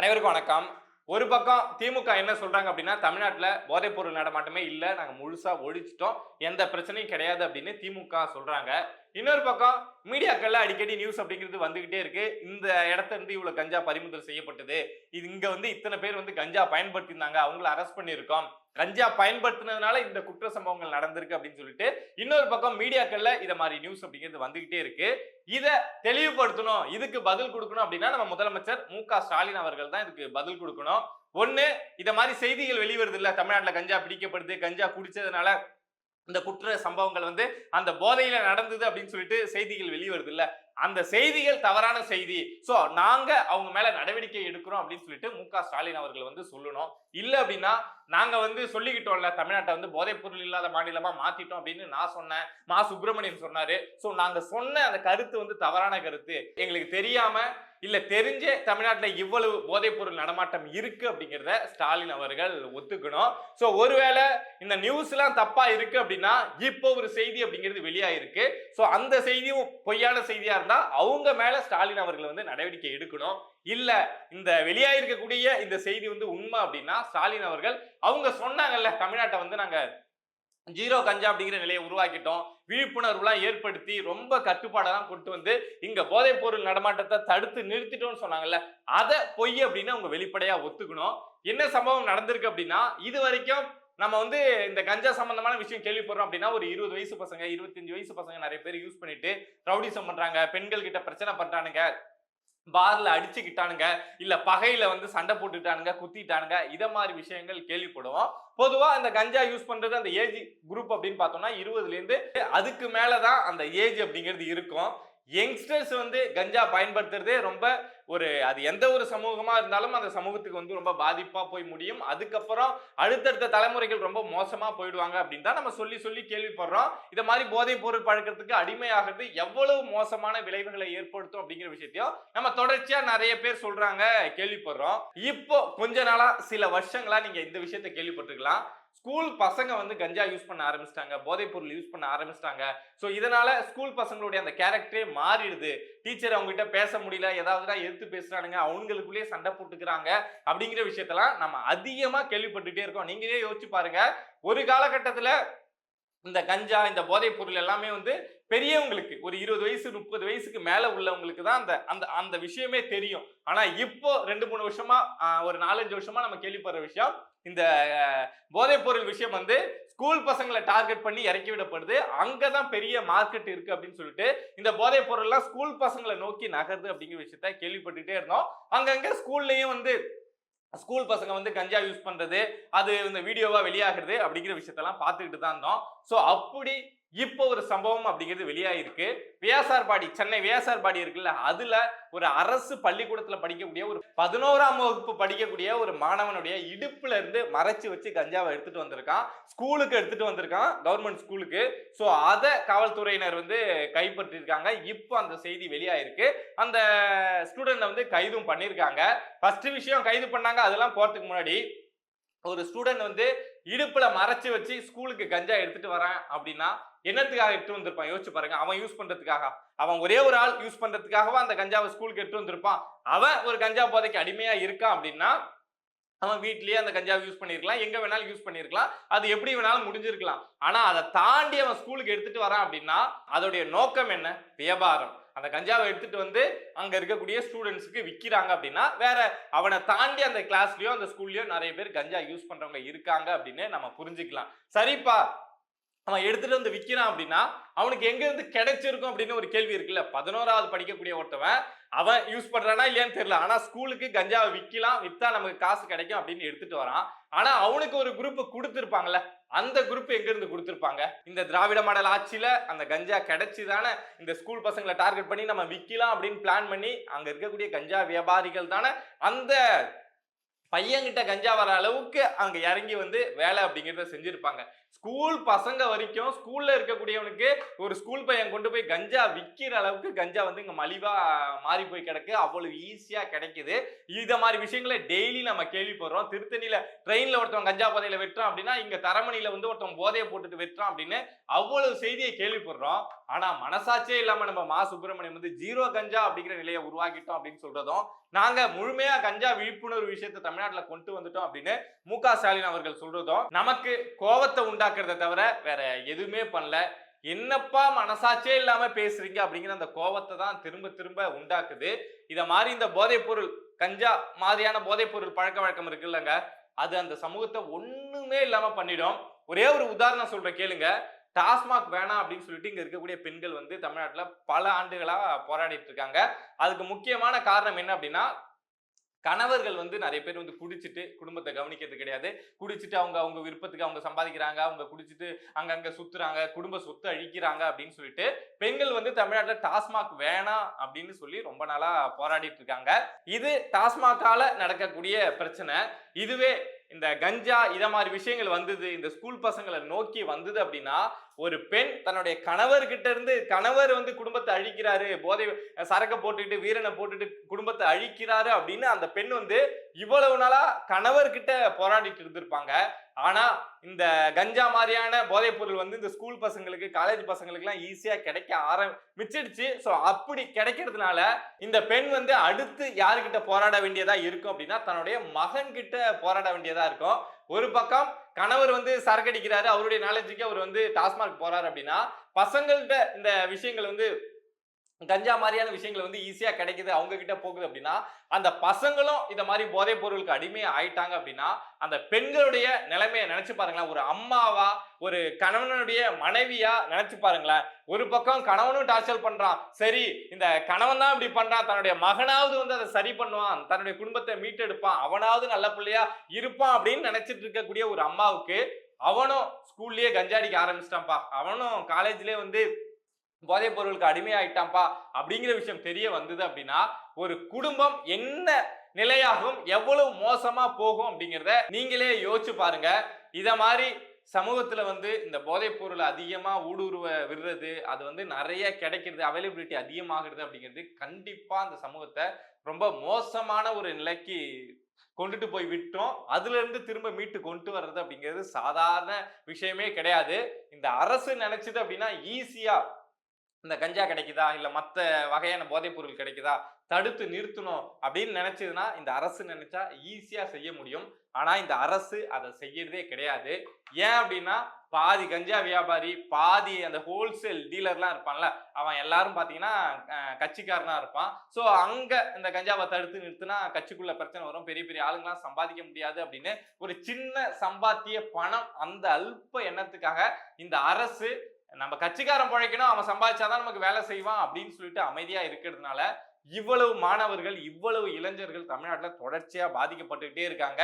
அனைவருக்கும் வணக்கம். ஒரு பக்கம் திமுக என்ன சொல்றாங்க அப்படின்னா, தமிழ்நாட்டுல போதைப்பொருள் நடமாட்டமே இல்ல. நாங்க முழுசா ஒழிச்சிட்டோம். எந்த பிரச்சனையும் கிடையாது அப்படின்னு திமுக சொல்றாங்க. இன்னொரு பக்கம் மீடியாக்கள்ல அடிக்கடி நியூஸ் அப்படிங்கிறது வந்துகிட்டே இருக்கு. இந்த இடத்துல இருந்து இவ்வளவு கஞ்சா பறிமுதல் செய்யப்பட்டது. இது இங்க வந்து இத்தனை பேர் வந்து கஞ்சா பயன்படுத்தியிருந்தாங்க. அவங்கள அரெஸ்ட் பண்ணியிருக்கோம். கஞ்சா பயன்படுத்தினதுனால இந்த குற்ற சம்பவங்கள் நடந்திருக்கு அப்படின்னு சொல்லிட்டு இன்னொரு பக்கம் மீடியாக்கள்ல இத மாதிரி நியூஸ் அப்படிங்கிறது வந்துகிட்டே இருக்கு. இத தெளிவுபடுத்தணும், இதுக்கு பதில் கொடுக்கணும் அப்படின்னா நம்ம முதலமைச்சர் மு.க.ஸ்டாலின் அவர்கள் தான் இதுக்கு பதில் கொடுக்கணும். ஒண்ணு, இத மாதிரி செய்திகள் வெளிவருது இல்ல, தமிழ்நாட்டுல கஞ்சா பிடிக்கப்படுது, கஞ்சா குடிச்சதுனால இந்த குற்ற சம்பவங்கள் வந்து அந்த போதையில நடந்தது அப்படின்னு சொல்லிட்டு செய்திகள் வெளிவருது இல்ல, அந்த செய்திகள் தவறான செய்தி. சோ நாங்க அவங்க மேல நடவடிக்கை எடுக்கிறோம் அப்படின்னு சொல்லிட்டு மு.க.ஸ்டாலின் அவர்கள் வந்து சொல்லணும். இல்ல அப்படின்னா நாங்க வந்து சொல்லிக்கிட்டோம்ல, தமிழ்நாட்டை வந்து போதைப் பொருள் இல்லாத மாநிலமா மாத்திட்டோம் அப்படின்னு நான் சொன்னேன், மா சுப்பிரமணியன் சொன்னாரு. சோ நாங்க சொன்ன அந்த கருத்து வந்து தவறான கருத்து, எங்களுக்கு தெரியாம இல்ல தெரிஞ்சே தமிழ்நாட்டுல இவ்வளவு போதைப் பொருள் நடமாட்டம் இருக்கு அப்படிங்கிறத ஸ்டாலின் அவர்கள் ஒத்துக்கணும். சோ ஒருவேளை இந்த நியூஸ் எல்லாம் தப்பா இருக்கு அப்படின்னா இப்போ ஒரு செய்தி அப்படிங்கிறது வெளியாயிருக்கு. சோ அந்த செய்தியும் பொய்யான செய்தியா இருந்தா அவங்க மேல ஸ்டாலின் அவர்கள் வந்து நடவடிக்கை எடுக்கணும். இல்ல இந்த வெளியாயிருக்கக்கூடிய இந்த செய்தி வந்து உண்மை அப்படின்னா ஸ்டாலின் அவர்கள் அவங்க சொன்னாங்கல்ல, தமிழ்நாட்டை வந்து நாங்க ஜீரோ கஞ்சா அப்படிங்கிற நிலையை உருவாக்கிட்டோம், விழிப்புணர்வுலாம் ஏற்படுத்தி ரொம்ப கட்டுப்பாடெல்லாம் கொண்டு வந்து இங்க போதைப் பொருள் நடமாட்டத்தை தடுத்து நிறுத்திட்டோம்னு சொன்னாங்கல்ல, அதை பொய் அப்படின்னு அவங்க வெளிப்படையா ஒத்துக்கணும். என்ன சம்பவம் நடந்திருக்கு அப்படின்னா, இது வரைக்கும் நம்ம வந்து இந்த கஞ்சா சம்பந்தமான விஷயம் கேள்விப்படுறோம் அப்படின்னா ஒரு 20 வயசு பசங்க 25 வயசு பசங்க நிறைய பேர் யூஸ் பண்ணிட்டு ரவுடிசம் பண்றாங்க, பெண்கள் கிட்ட பிரச்சனை பண்றானுங்க, பார்ல அடிச்சுக்கிட்டானுங்க, இல்ல பகையில வந்து சண்டை போட்டுட்டானுங்க, குத்திட்டானுங்க, இத மாதிரி விஷயங்கள் கேள்விப்படுவோம். பொதுவா இந்த கஞ்சா யூஸ் பண்றது அந்த ஏஜ் குரூப் அப்படின்னு பார்த்தோம்னா 20ல இருந்து அதுக்கு மேலதான் அந்த ஏஜ் அப்படிங்கிறது இருக்கும். யங்ஸ்டர்ஸ் வந்து கஞ்சா பயன்படுத்துறதே ரொம்ப ஒரு, அது எந்த ஒரு சமூகமா இருந்தாலும் அந்த சமூகத்துக்கு வந்து ரொம்ப பாதிப்பா போய் முடியும். அதுக்கப்புறம் அடுத்தடுத்த தலைமுறைகள் ரொம்ப மோசமா போயிடுவாங்க அப்படின்னு தான் நம்ம சொல்லி சொல்லி கேள்விப்படுறோம். இத மாதிரி போதைப் பொருள் பழக்கத்துக்கு அடிமையாகிறது எவ்வளவு மோசமான விளைவுகளை ஏற்படுத்தும் அப்படிங்கிற விஷயத்தையும் நம்ம தொடர்ச்சியா நிறைய பேர் சொல்றாங்க, கேள்விப்படுறோம். இப்போ கொஞ்ச நாளா சில வருஷங்களா நீங்க இந்த விஷயத்தை கேள்விப்பட்டிருக்கலாம். ஸ்கூல் பசங்க வந்து கஞ்சா யூஸ் பண்ண ஆரம்பிச்சிட்டாங்க, போதைப் பொருள் யூஸ் பண்ண ஆரம்பிச்சிட்டாங்க. சோ இதனால ஸ்கூல் பசங்களுடைய அந்த கேரக்டரே மாறிடுது. டீச்சர் அவங்க கிட்ட பேச முடியல, ஏதாவதுனா எதிர்த்து பேசுறானுங்க, அவங்களுக்குள்ளேயே சண்டை போட்டுக்கிறாங்க அப்படிங்கிற விஷயத்தெல்லாம் நம்ம அதிகமா கேள்விப்பட்டுட்டே இருக்கோம். நீங்களே யோசிச்சு பாருங்க, ஒரு காலகட்டத்துல இந்த கஞ்சா இந்த போதைப் பொருள் எல்லாமே வந்து பெரியவங்களுக்கு ஒரு 20 வயசு 30 வயசுக்கு மேல உள்ளவங்களுக்கு தான் அந்த அந்த அந்த விஷயமே தெரியும். ஆனா இப்போ 2-3 வருஷமா ஒரு 4-5 வருஷமா நம்ம கேள்விப்படுற விஷயம், இந்த போதைப் பொருள் விஷயம் வந்து ஸ்கூல் பசங்களை டார்கெட் பண்ணி இறக்கி விடப்படுது. அங்கதான் பெரிய மார்க்கெட் இருக்கு அப்படின்னு சொல்லிட்டு இந்த போதைப் பொருள் எல்லாம் ஸ்கூல் பசங்களை நோக்கி நகருது அப்படிங்கிற விஷயத்த கேள்விப்பட்டுட்டே இருந்தோம். அங்கங்க ஸ்கூல்லயும் வந்து ஸ்கூல் பசங்க வந்து கஞ்சா யூஸ் பண்றது, அது இந்த வீடியோவா வெளியாகிறது அப்படிங்கிற விஷயத்தெல்லாம் பார்த்துக்கிட்டு தான் இருந்தோம். சோ அப்படி இப்போ ஒரு சம்பவம் அப்படிங்கிறது வெளியாயிருக்கு. வியாசார்பாடி, சென்னை வியாசார்பாடி இருக்குல்ல, அதுல ஒரு அரசு பள்ளிக்கூடத்துல படிக்கக்கூடிய ஒரு 11ஆம் வகுப்பு படிக்கக்கூடிய ஒரு மாணவனுடைய இடுப்புல இருந்து மறைச்சு வச்சு கஞ்சாவை எடுத்துட்டு வந்திருக்கான். ஸ்கூலுக்கு எடுத்துட்டு வந்திருக்கான், கவர்மெண்ட் ஸ்கூலுக்கு. சோ அத காவல்துறையினர் வந்து கைப்பற்றிருக்காங்க. இப்போ அந்த செய்தி வெளியாயிருக்கு. அந்த ஸ்டூடெண்ட் வந்து கைதும் பண்ணிருக்காங்க. ஃபர்ஸ்ட் விஷயம் கைது பண்ணாங்க, அதெல்லாம் போறதுக்கு முன்னாடி ஒரு ஸ்டூடெண்ட் வந்து இடுப்புல மறைச்சு வச்சு ஸ்கூலுக்கு கஞ்சா எடுத்துட்டு வரான் அப்படின்னா என்னத்துக்காக எடுத்து வந்திருப்பான் யோசிச்சு பாருங்க. அவன் யூஸ் பண்றதுக்காக, அவன் ஒரே ஒரு ஆள் யூஸ் பண்றதுக்காகவா அந்த கஞ்சாவை ஸ்கூலுக்கு எடுத்து வந்திருப்பான்? அவன் ஒரு கஞ்சா போதைக்கு அடிமையா இருக்கான் அப்படின்னா அவன் வீட்லயே அந்த கஞ்சாவை யூஸ் பண்ணிருக்கலாம், எங்க வேணாலும் யூஸ் பண்ணிருக்கலாம், அது எப்படி வேணாலும் முடிஞ்சிருக்கலாம். ஆனா அதை தாண்டி அவன் ஸ்கூலுக்கு எடுத்துட்டு வரான் அப்படின்னா அதோடைய நோக்கம் என்ன? வியாபாரம். அந்த கஞ்சாவை எடுத்துட்டு வந்து அங்க இருக்கக்கூடிய ஸ்டூடெண்ட்ஸ்க்கு விக்கிறாங்க அப்படின்னா வேற, அவனை தாண்டி அந்த கிளாஸ்லயோ அந்த ஸ்கூல்லயோ நிறைய பேர் கஞ்சா யூஸ் பண்றவங்க இருக்காங்க அப்படின்னு நம்ம புரிஞ்சுக்கலாம். சரிப்பா, அவன் எடுத்துட்டு வந்து விக்கிறான் அப்படின்னா அவனுக்கு எங்க இருந்து கிடைச்சிருக்கும் அப்படின்னு ஒரு கேள்வி இருக்குல்ல. 11வது படிக்கக்கூடிய ஒருத்தவன் அவன் யூஸ் பண்றானா இல்லையான்னு தெரியல, ஆனா ஸ்கூலுக்கு கஞ்சாவை விக்கலாம், வித்தா நமக்கு காசு கிடைக்கும் அப்படின்னு எடுத்துட்டு வரான். ஆனா அவனுக்கு ஒரு குரூப் கொடுத்திருப்பாங்கல்ல, அந்த குரூப் எங்க இருந்து கொடுத்திருப்பாங்க? இந்த திராவிட மாடல் ஆட்சியில அந்த கஞ்சா கிடைச்சுதானே இந்த ஸ்கூல் பசங்களை டார்கெட் பண்ணி நம்ம விக்கலாம் அப்படின்னு பிளான் பண்ணி அங்க இருக்கக்கூடிய கஞ்சா வியாபாரிகள் தானே அந்த பையன்கிட்ட கஞ்சா வர அளவுக்கு அங்க இறங்கி வந்து வேலை அப்படிங்கிறத செஞ்சிருப்பாங்க. ஸ்கூல் பசங்க வரைக்கும் ஸ்கூல்ல இருக்கக்கூடியவனுக்கு ஒரு ஸ்கூல் பையன் கொண்டு போய் கஞ்சா விக்கிற அளவுக்கு கஞ்சா வந்து இங்க மலிவா மாறி போய் கிடக்கு, அவ்வளவு ஈஸியா கிடைக்குது. இத மாதிரி விஷயங்களை டெய்லி நம்ம கேள்விப்படுறோம். திருத்தணியில ட்ரெயின்ல ஒருத்தவன் கஞ்சா போதையில வெட்டுறான் அப்படின்னா, இங்க தரமணியில வந்து ஒருத்தவன் போதையை போட்டுட்டு வெட்டுறான் அப்படின்னு அவ்வளவு செய்தியை கேள்விப்படுறோம். ஆனா மனசாட்சியே இல்லாம நம்ம மா சுப்பிரமணியம் வந்து ஜீரோ கஞ்சா அப்படிங்கிற நிலையை உருவாக்கிட்டோம் அப்படின்னு சொல்றதும், நாங்க முழுமையா கஞ்சா விழிப்புணர்வு விஷயத்தை தமிழ்நாட்டுல கொண்டு வந்துட்டோம் அப்படின்னு மு.க. ஸ்டாலின் அவர்கள் சொல்றதும் நமக்கு கோபத்தை உண்டாக்குறதை தவிர வேற எதுவுமே பண்ணல. என்னப்பா மனசாட்சியே இல்லாம பேசுறீங்க அப்படிங்கிற அந்த கோபத்தை தான் திரும்ப திரும்ப உண்டாக்குது. இத மாதிரி இந்த போதைப் பொருள் கஞ்சா மாதிரியான போதைப் பொருள் பழக்க வழக்கம் இருக்கு இல்லங்க, அது அந்த சமூகத்தை ஒண்ணுமே இல்லாம பண்ணிடும். ஒரே ஒரு உதாரணம் சொல்றேன் கேளுங்க. டாஸ்மாக் வேணாம் அப்படின்னு சொல்லிட்டு இங்க இருக்கக்கூடிய பெண்கள் வந்து தமிழ்நாட்டுல பல ஆண்டுகளா போராடிட்டு இருக்காங்க. அதுக்கு முக்கியமான காரணம் என்ன அப்படின்னா, கணவர்கள் வந்து நிறைய பேர் வந்து குடிச்சிட்டு குடும்பத்தை கவனிக்கிறது கிடையாது. குடிச்சிட்டு அவங்க அவங்க விருப்பத்துக்கு அவங்க சம்பாதிக்கிறாங்க, அவங்க குடிச்சிட்டு அங்கங்க சுத்துறாங்க, குடும்ப சொத்து அழிக்கிறாங்க அப்படின்னு சொல்லிட்டு பெண்கள் வந்து தமிழ்நாட்டுல டாஸ்மாக் வேணாம் அப்படின்னு சொல்லி ரொம்ப நாளா போராடிட்டு இருக்காங்க. இது டாஸ்மாகால நடக்கக்கூடிய பிரச்சனை. இதுவே இந்த கஞ்சா இத மாதிரி விஷயங்கள் வந்தது, இந்த ஸ்கூல் பசங்களை நோக்கி வந்தது அப்படின்னா, ஒரு பெண் தன்னுடைய கணவர்கிட்ட இருந்து, கணவர் வந்து குடும்பத்தை அழிக்கிறாரு, போதை சரக்க போட்டுட்டு வீரனை போட்டுட்டு குடும்பத்தை அழிக்கிறாரு அப்படின்னு அந்த பெண் வந்து இவ்வளவு நாளா கணவர்கிட்ட போராடிட்டு இருந்திருப்பாங்க. ஆனா இந்த கஞ்சா மாதிரியான போதைப் பொருள் வந்து இந்த ஸ்கூல் பசங்களுக்கு, காலேஜ் பசங்களுக்கு எல்லாம் ஈஸியா கிடைக்க ஆரம்பிச்சிடுச்சு. சோ அப்படி கிடைக்கிறதுனால இந்த பெண் வந்து அடுத்து யாருகிட்ட போராட வேண்டியதா இருக்கும் அப்படின்னா, தன்னுடைய மகன் கிட்ட போராட வேண்டியதா இருக்கும். ஒரு பக்கம் கணவர் வந்து சரக்கு அடிக்கிறாரு, அவருடைய நாலேஜுக்கு அவர் வந்து டாஸ்மாக் போறாரு அப்படின்னா, பசங்கள்ட்ட இந்த விஷயங்கள் வந்து கஞ்சா மாதிரியான விஷயங்கள் வந்து ஈஸியா கிடைக்குது, அவங்க கிட்ட போகுது அப்படின்னா, அந்த பசங்களும் இந்த மாதிரி போதைப் பொருளுக்கு அடிமை ஆயிட்டாங்க அப்படின்னா, அந்த பெண்களுடைய நிலைமையை நினைச்சு பாருங்களேன். ஒரு அம்மாவா, ஒரு கணவனுடைய மனைவியா நினைச்சு பாருங்களேன். ஒரு பக்கம் கணவனும் டார்ச்சர் பண்றான், சரி இந்த கணவன் தான் இப்படி பண்றான், தன்னுடைய மகனாவது வந்து அதை சரி பண்ணுவான், தன்னுடைய குடும்பத்தை மீட்டெடுப்பான், அவனாவது நல்ல பிள்ளையா இருப்பான் அப்படின்னு நினைச்சிட்டு இருக்கக்கூடிய ஒரு அம்மாவுக்கு, அவனும் ஸ்கூல்லயே கஞ்சாடிக்க ஆரம்பிச்சிட்டான்ப்பா, அவனும் காலேஜ்லயே வந்து போதைப் பொருளுக்கு அடிமையாயிட்டான்பா அப்படிங்கிற விஷயம் தெரிய வந்தது அப்படின்னா, ஒரு குடும்பம் என்ன நிலையாகும், எவ்வளவு மோசமா போகும் அப்படிங்கிறத நீங்களே யோசிச்சு பாருங்க. இத மாதிரி சமூகத்துல வந்து இந்த போதைப் பொருள் அதிகமா ஊடுருவ விடுறது, அது வந்து நிறைய கிடைக்கிறது, அவைலபிலிட்டி அதிகமாகிறது அப்படிங்கிறது கண்டிப்பா அந்த சமூகத்தை ரொம்ப மோசமான ஒரு நிலைக்கு கொண்டுட்டு போய் விட்டோம். அதுல இருந்து திரும்ப மீட்டு கொண்டு வர்றது அப்படிங்கிறது சாதாரண விஷயமே கிடையாது. இந்த அரசு நினைச்சது அப்படின்னா ஈஸியா இந்த கஞ்சா கிடைக்குதா, இல்ல மத்த வகையான போதைப் பொருள் கிடைக்குதா, தடுத்து நிறுத்தணும் அப்படின்னு நினைச்சதுன்னா இந்த அரசு நினைச்சா ஈஸியா செய்ய முடியும். ஆனா இந்த அரசு அதை செய்யறதே கிடையாது. ஏன் அப்படின்னா, பாதி கஞ்சா வியாபாரி, பாதி அந்த ஹோல்சேல் டீலர்லாம் இருப்பான்ல, அவன் எல்லாரும் பாத்தீங்கன்னா கட்சிக்காரனா இருப்பான். சோ அங்க இந்த கஞ்சாவை தடுத்து நிறுத்தினா கட்சிக்குள்ள பிரச்சனை வரும், பெரிய பெரிய ஆளுங்களாம் சம்பாதிக்க முடியாது அப்படின்னு ஒரு சின்ன சம்பாத்திய பணம், அந்த அல்ப எண்ணத்துக்காக இந்த அரசு நம்ம கட்சிக்காரன் பிழைக்கணும், அவன் சம்பாதிச்சாதான் நமக்கு வேலை செய்வான் அப்படின்னு சொல்லிட்டு அமைதியா இருக்கிறதுனால இவ்வளவு மாணவர்கள், இவ்வளவு இளைஞர்கள் தமிழ்நாட்டுல தொடர்ச்சியா பாதிக்கப்பட்டுக்கிட்டே இருக்காங்க.